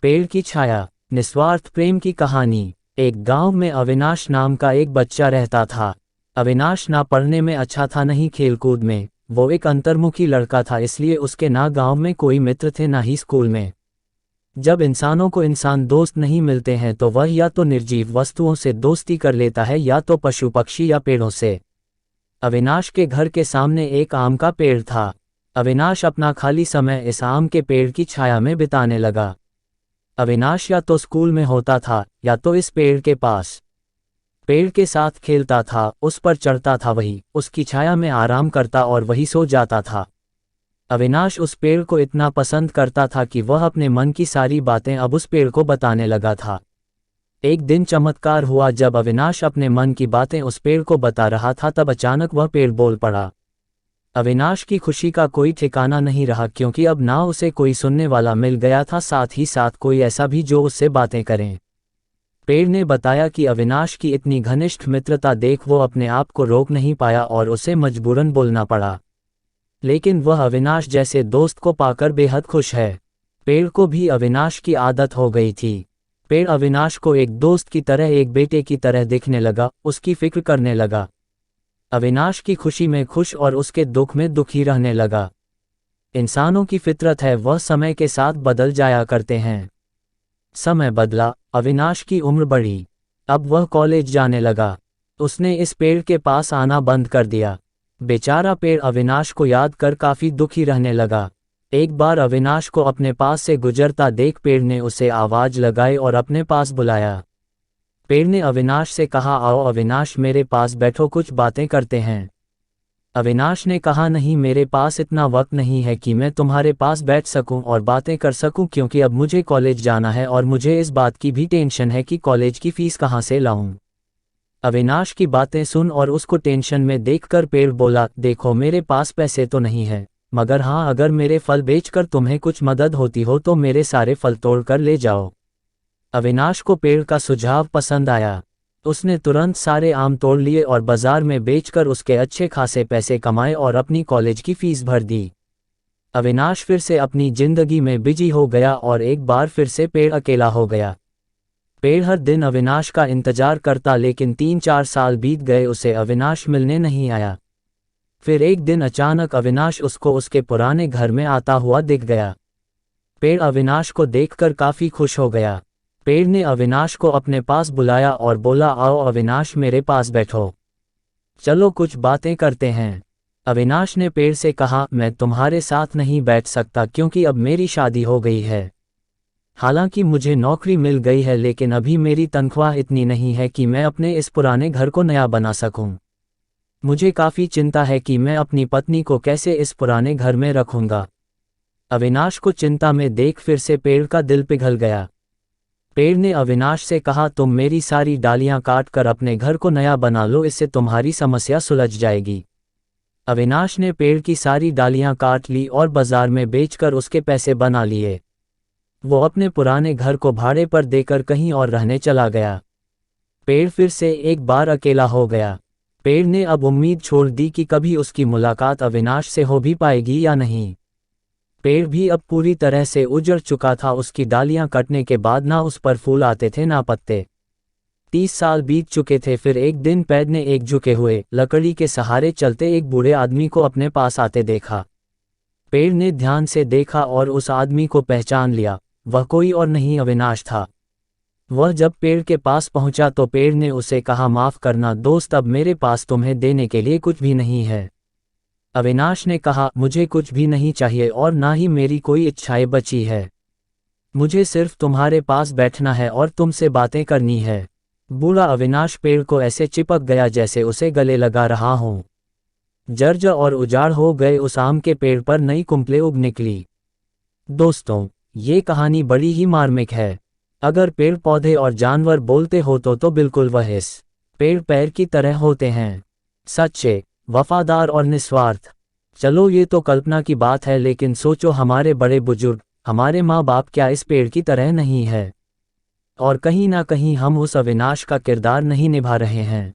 पेड़ की छाया, निस्वार्थ प्रेम की कहानी। एक गांव में अविनाश नाम का एक बच्चा रहता था। अविनाश ना पढ़ने में अच्छा था नहीं खेलकूद में। वो एक अंतर्मुखी लड़का था, इसलिए उसके ना गांव में कोई मित्र थे ना ही स्कूल में। जब इंसानों को इंसान दोस्त नहीं मिलते हैं तो वह या तो निर्जीव वस्तुओं से दोस्ती कर लेता है या तो पशु पक्षी या पेड़ों से। अविनाश के घर के सामने एक आम का पेड़ था। अविनाश अपना खाली समय इस आम के पेड़ की छाया में बिताने लगा। अविनाश या तो स्कूल में होता था या तो इस पेड़ के पास। पेड़ के साथ खेलता था, उस पर चढ़ता था, वही उसकी छाया में आराम करता और वही सो जाता था। अविनाश उस पेड़ को इतना पसंद करता था कि वह अपने मन की सारी बातें अब उस पेड़ को बताने लगा था। एक दिन चमत्कार हुआ। जब अविनाश अपने मन की बातें उस पेड़ को बता रहा था तब अचानक वह पेड़ बोल पड़ा। अविनाश की खुशी का कोई ठिकाना नहीं रहा, क्योंकि अब ना उसे कोई सुनने वाला मिल गया था, साथ ही साथ कोई ऐसा भी जो उससे बातें करें। पेड़ ने बताया कि अविनाश की इतनी घनिष्ठ मित्रता देख वो अपने आप को रोक नहीं पाया और उसे मजबूरन बोलना पड़ा। लेकिन वह अविनाश जैसे दोस्त को पाकर बेहद खुश है। पेड़ को भी अविनाश की आदत हो गई थी। पेड़ अविनाश को एक दोस्त की तरह, एक बेटे की तरह देखने लगा, उसकी फिक्र करने लगा। अविनाश की खुशी में खुश और उसके दुख में दुखी रहने लगा। इंसानों की फितरत है, वह समय के साथ बदल जाया करते हैं। समय बदला, अविनाश की उम्र बढ़ी। अब वह कॉलेज जाने लगा। उसने इस पेड़ के पास आना बंद कर दिया। बेचारा पेड़ अविनाश को याद कर काफी दुखी रहने लगा। एक बार अविनाश को अपने पास से गुजरता देख पेड़ ने उसे आवाज लगाई और अपने पास बुलाया। पेड़ ने अविनाश से कहा, आओ अविनाश, मेरे पास बैठो, कुछ बातें करते हैं। अविनाश ने कहा, नहीं, मेरे पास इतना वक्त नहीं है कि मैं तुम्हारे पास बैठ सकूं और बातें कर सकूं, क्योंकि अब मुझे कॉलेज जाना है और मुझे इस बात की भी टेंशन है कि कॉलेज की फीस कहाँ से लाऊं। अविनाश की बातें सुन और उसको टेंशन में देखकर पेड़ बोला, देखो, मेरे पास पैसे तो नहीं है, मगर हाँ, अगर मेरे फल बेचकर तुम्हें कुछ मदद होती हो तो मेरे सारे फल तोड़ कर ले जाओ। अविनाश को पेड़ का सुझाव पसंद आया। उसने तुरंत सारे आम तोड़ लिए और बाजार में बेचकर उसके अच्छे खासे पैसे कमाए और अपनी कॉलेज की फीस भर दी। अविनाश फिर से अपनी जिंदगी में बिजी हो गया और एक बार फिर से पेड़ अकेला हो गया। पेड़ हर दिन अविनाश का इंतजार करता, लेकिन 3-4 साल बीत गए, उसे अविनाश मिलने नहीं आया। फिर एक दिन अचानक अविनाश उसको उसके पुराने घर में आता हुआ दिख गया। पेड़ अविनाश को देखकर काफी खुश हो गया। पेड़ ने अविनाश को अपने पास बुलाया और बोला, आओ अविनाश, मेरे पास बैठो, चलो कुछ बातें करते हैं। अविनाश ने पेड़ से कहा, मैं तुम्हारे साथ नहीं बैठ सकता, क्योंकि अब मेरी शादी हो गई है। हालांकि मुझे नौकरी मिल गई है, लेकिन अभी मेरी तनख्वाह इतनी नहीं है कि मैं अपने इस पुराने घर को नया बना सकूं। मुझे काफी चिंता है कि मैं अपनी पत्नी को कैसे इस पुराने घर में रखूंगा। अविनाश को चिंता में देख फिर से पेड़ का दिल पिघल गया। पेड़ ने अविनाश से कहा, तुम मेरी सारी डालियां काट कर अपने घर को नया बना लो, इससे तुम्हारी समस्या सुलझ जाएगी। अविनाश ने पेड़ की सारी डालियां काट ली और बाजार में बेचकर उसके पैसे बना लिए। वो अपने पुराने घर को भाड़े पर देकर कहीं और रहने चला गया। पेड़ फिर से एक बार अकेला हो गया। पेड़ ने अब उम्मीद छोड़ दी कि कभी उसकी मुलाकात अविनाश से हो भी पाएगी या नहीं। पेड़ भी अब पूरी तरह से उजड़ चुका था। उसकी डालियां कटने के बाद ना उस पर फूल आते थे ना पत्ते। 30 साल बीत चुके थे। फिर एक दिन पेड़ ने एक झुके हुए लकड़ी के सहारे चलते एक बूढ़े आदमी को अपने पास आते देखा। पेड़ ने ध्यान से देखा और उस आदमी को पहचान लिया। वह कोई और नहीं, अविनाश था। वह जब पेड़ के पास पहुंचा तो पेड़ ने उसे कहा, माफ करना दोस्त, अब मेरे पास तुम्हें देने के लिए कुछ भी नहीं है। अविनाश ने कहा, मुझे कुछ भी नहीं चाहिए और ना ही मेरी कोई इच्छाएं बची है। मुझे सिर्फ तुम्हारे पास बैठना है और तुमसे बातें करनी है। बूढ़ा अविनाश पेड़ को ऐसे चिपक गया जैसे उसे गले लगा रहा हो। जर्जर और उजाड़ हो गए उस आम के पेड़ पर नई कुंपलें उग निकली। दोस्तों, ये कहानी बड़ी ही मार्मिक है। अगर पेड़ पौधे और जानवर बोलते हो तो बिल्कुल वह इस पेड़ की तरह होते हैं, सच्चे, वफादार और निस्वार्थ। चलो, ये तो कल्पना की बात है, लेकिन सोचो, हमारे बड़े बुजुर्ग, हमारे माँ बाप क्या इस पेड़ की तरह नहीं है? और कहीं ना कहीं हम उस अविनाश का किरदार नहीं निभा रहे हैं।